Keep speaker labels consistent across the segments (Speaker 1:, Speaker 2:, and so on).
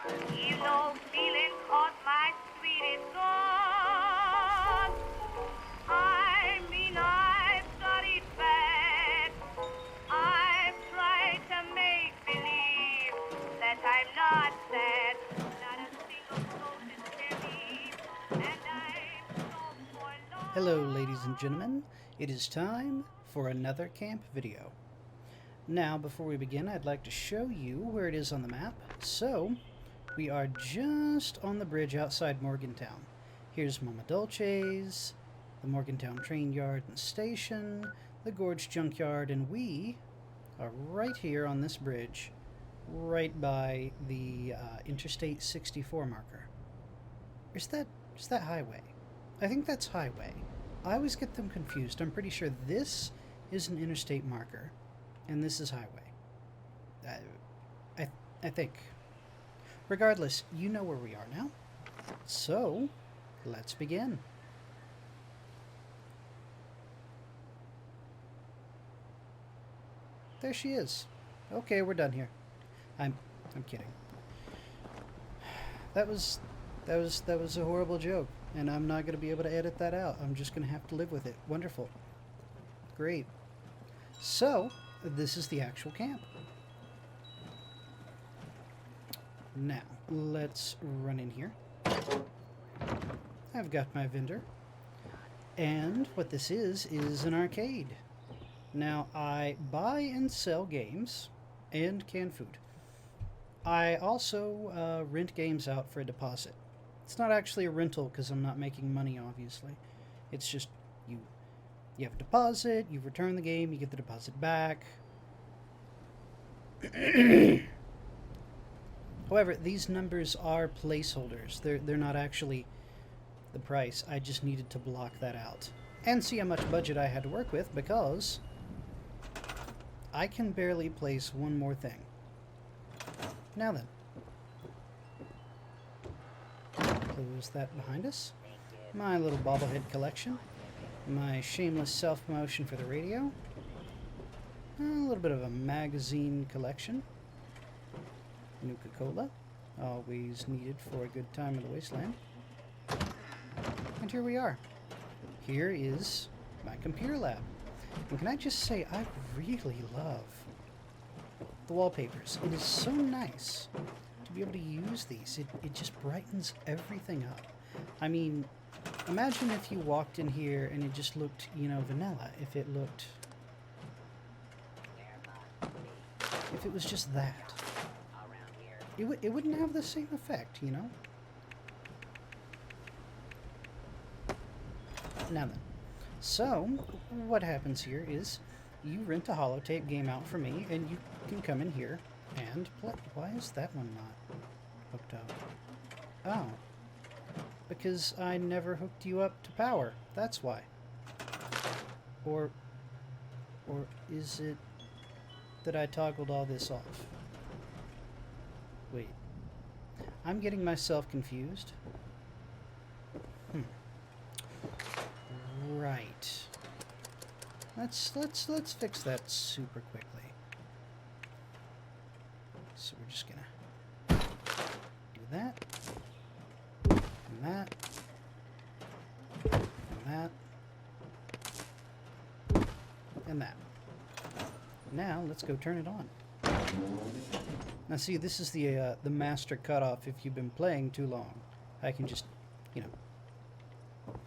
Speaker 1: No feeling caught my sweetest song. I mean, I've studied bad. I've tried to make believe that I'm not sad. Not a single soul is relieved, and I'm so forlorn.
Speaker 2: Hello, ladies and gentlemen. It is time for another camp video. Now, before we begin, I'd like to show you where it is on the map. So, we are just on the bridge outside Morgantown. Here's Mama Dolce's, the Morgantown train yard and station, the Gorge junkyard, and we are right here on this bridge, right by the Interstate 64 marker. Is that highway? I think that's highway. I always get them confused. I'm pretty sure this is an interstate marker, and this is highway. I think. Regardless, you know where we are now. So, let's begin. There she is. Okay, we're done here. I'm kidding. That was a horrible joke, and I'm not going to be able to edit that out. I'm just going to have to live with it. Wonderful. Great. So, this is the actual camp. Now, let's run in here. I've got my vendor. And what this is an arcade. Now, I buy and sell games and canned food. I also rent games out for a deposit. It's not actually a rental because I'm not making money, obviously. It's just you have a deposit, you return the game, you get the deposit back. However, these numbers are placeholders. They're not actually the price. I just needed to block that out. And see how much budget I had to work with because I can barely place one more thing. Now then. Close that behind us. My little bobblehead collection. My shameless self-promotion for the radio. A little bit of a magazine collection. Nuka-Cola. Always needed for a good time in the wasteland. And here we are. Here is my computer lab. And can I just say, I really love the wallpapers. It is so nice to be able to use these. It just brightens everything up. I mean, imagine if you walked in here and it just looked, vanilla. If it was just that. It wouldn't have the same effect, Now then. So, what happens here is you rent a holotape game out for me, and you can come in here and play. Why is that one not hooked up? Oh. Because I never hooked you up to power. That's why. Or is it that I toggled all this off? Wait. I'm getting myself confused. Right. Let's fix that super quickly. So we're just gonna do that, and that, and that, and that. Now let's go turn it on. Now see, this is the master cutoff. If you've been playing too long, I can just,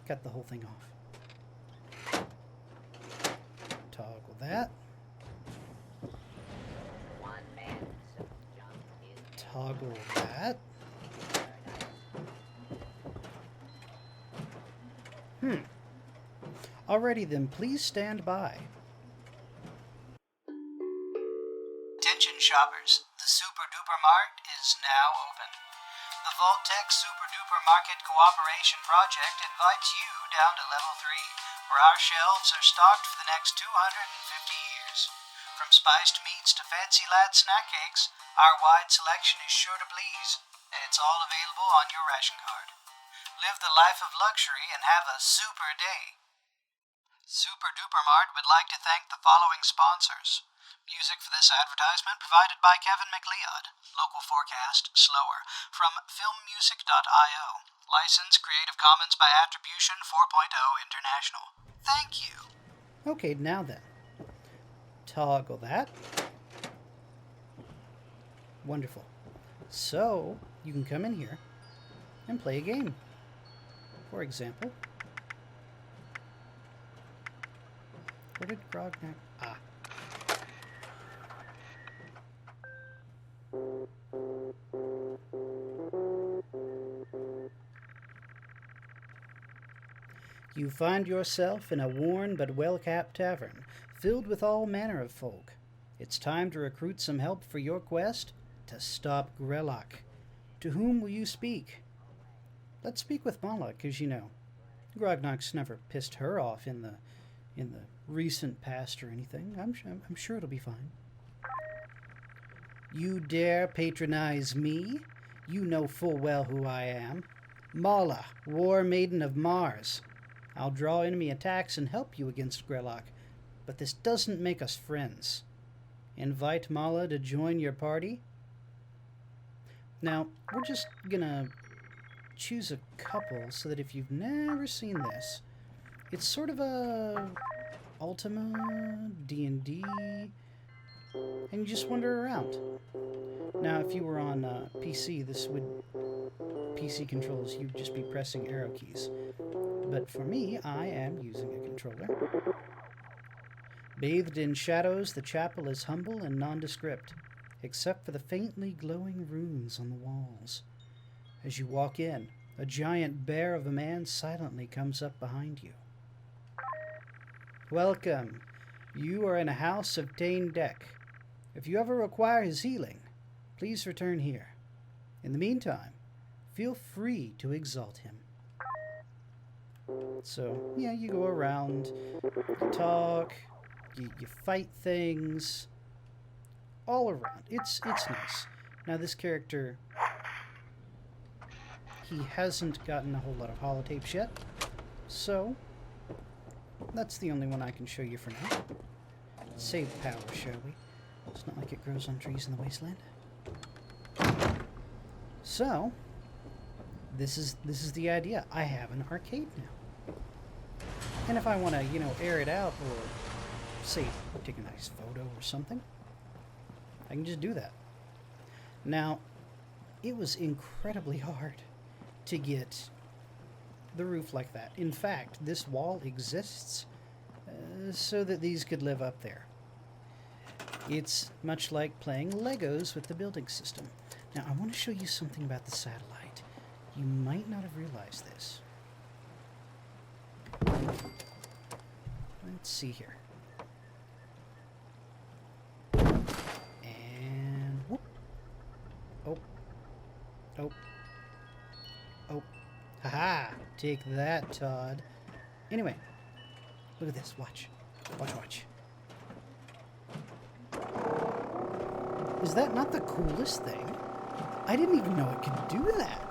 Speaker 2: cut the whole thing off. Toggle that. Toggle that. Alrighty then, please stand by. Attention shoppers, the Super Duper Mart is now open. The Vault-Tec Super Duper Market Cooperation Project invites you down to Level 3, where our shelves are stocked for the next 250 years. From spiced meats to fancy lad snack cakes, our wide selection is sure to please, and it's all available on your ration card. Live the life of luxury and have a super day. Super Duper Mart would like to thank the following sponsors. Music for this advertisement provided by Kevin MacLeod. Local forecast, slower. From filmmusic.io. License Creative Commons by Attribution 4.0 International. Thank you. Okay, now then. Toggle that. Wonderful. So, you can come in here and play a game. For example, where did Grognak... Ah. You find yourself in a worn but well-kept tavern, filled with all manner of folk. It's time to recruit some help for your quest to stop Grellock. To whom will you speak? Let's speak with Mala, 'cause you know, Grognok's never pissed her off in the recent past or anything. I'm sure it'll be fine. You dare patronize me? You know full well who I am. Mala, War Maiden of Mars. I'll draw enemy attacks and help you against Grellock, but this doesn't make us friends. Invite Mala to join your party? Now, we're just gonna choose a couple so that if you've never seen this, it's sort of a Ultima, D&D, and you just wander around. Now, if you were on PC, PC controls, you'd just be pressing arrow keys. But for me, I am using a controller. Bathed in shadows, the chapel is humble and nondescript, except for the faintly glowing runes on the walls. As you walk in, a giant bear of a man silently comes up behind you. Welcome. You are in a house of Deck. If you ever require his healing, please return here. In the meantime, feel free to exalt him. So, yeah, you go around, you talk, you fight things, all around. It's nice. Now, this character, he hasn't gotten a whole lot of holotapes yet, so that's the only one I can show you for now. Save power, shall we? It's not like it grows on trees in the wasteland. So, this is the idea. I have an arcade now. And if I want to, air it out or, say, take a nice photo or something, I can just do that. Now, it was incredibly hard to get the roof like that. In fact, this wall exists so that these could live up there. It's much like playing Legos with the building system. Now, I want to show you something about the satellite. You might not have realized this. Let's see here. And whoop. Oh. Haha! Take that, Todd. Anyway, look at this. Watch. Is that not the coolest thing? I didn't even know it could do that.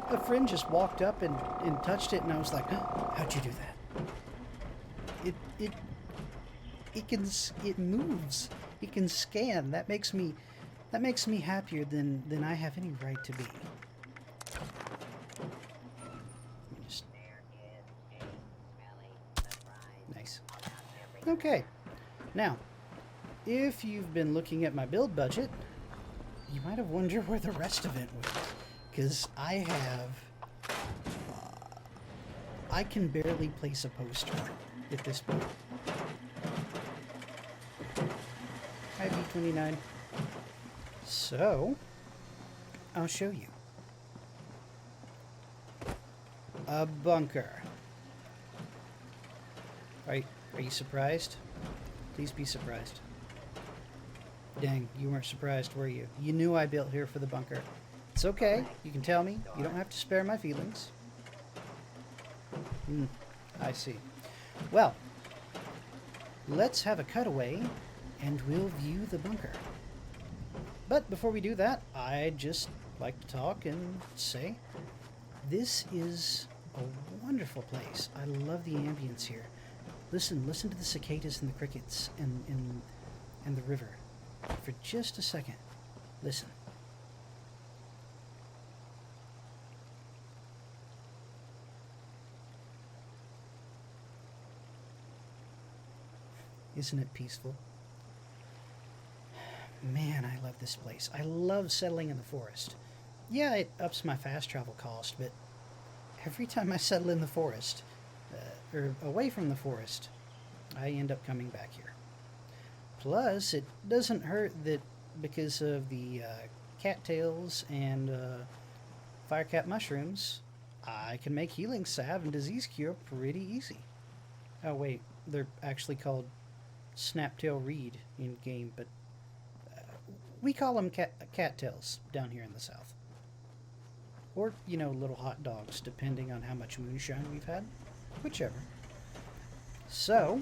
Speaker 2: A friend just walked up and touched it, and I was like, oh, how'd you do that? It moves. It can scan. That makes me happier than I have any right to be. Nice. Okay. Now, if you've been looking at my build budget, you might have wondered where the rest of it went. Because I can barely place a poster at this point. Hi, B29. So, I'll show you. A bunker. Are you surprised? Please be surprised. Dang, you weren't surprised, were you? You knew I built here for the bunker. It's okay. You can tell me. You don't have to spare my feelings. I see. Well, let's have a cutaway, and we'll view the bunker. But before we do that, I'd just like to talk and say, this is a wonderful place. I love the ambience here. Listen to the cicadas and the crickets and the river. For just a second. Listen. Isn't it peaceful? Man, I love this place. I love settling in the forest. Yeah, it ups my fast travel cost, but every time I settle in the forest, or away from the forest, I end up coming back here. Plus, it doesn't hurt that because of the cattails and firecap mushrooms, I can make healing salve and disease cure pretty easy. Oh wait, they're actually called snaptail reed in game, but we call them cattails down here in the south. Or, little hot dogs, depending on how much moonshine we've had. Whichever. So,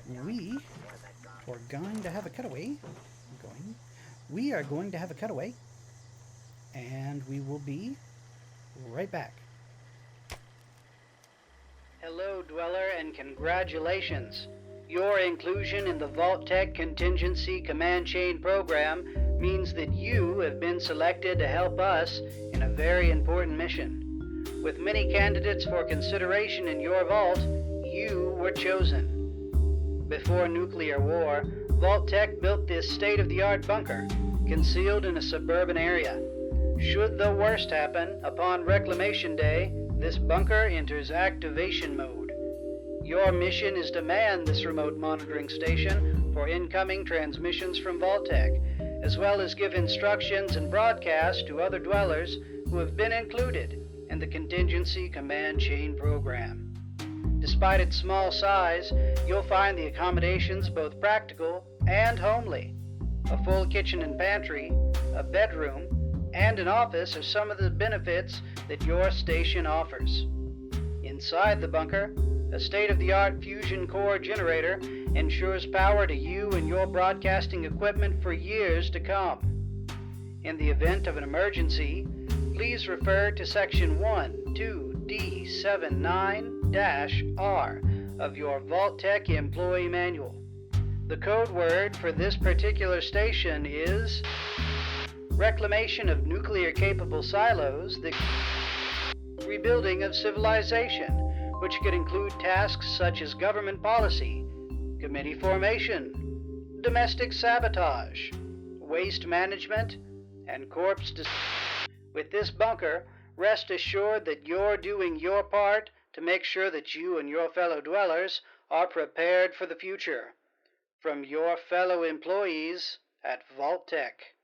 Speaker 2: we are going to have a cutaway. We are going to have a cutaway. And we will be right back. Hello, Dweller, and congratulations. Your inclusion in the Vault-Tec Contingency Command Chain program means that you have been selected to help us in a very important mission. With many candidates for consideration in your vault, you were chosen. Before nuclear war, Vault-Tec built this state-of-the-art bunker, concealed in a suburban area. Should the worst happen, upon Reclamation Day, this bunker enters activation mode. Your mission is to man this remote monitoring station for incoming transmissions from Vault-Tec, as well as give instructions and broadcasts to other dwellers who have been included in the Contingency Command Chain program. Despite its small size, you'll find the accommodations both practical and homely. A full kitchen and pantry, a bedroom, and an office are some of the benefits that your station offers. Inside the bunker, a state-of-the-art fusion core generator ensures power to you and your broadcasting equipment for years to come. In the event of an emergency, please refer to Section 12D79-R of your Vault-Tec Employee Manual. The code word for this particular station is reclamation of nuclear-capable silos, the rebuilding of civilization, which could include tasks such as government policy, committee formation, domestic sabotage, waste management, and corpse With this bunker, rest assured that you're doing your part to make sure that you and your fellow dwellers are prepared for the future. From your fellow employees at Vault-Tec.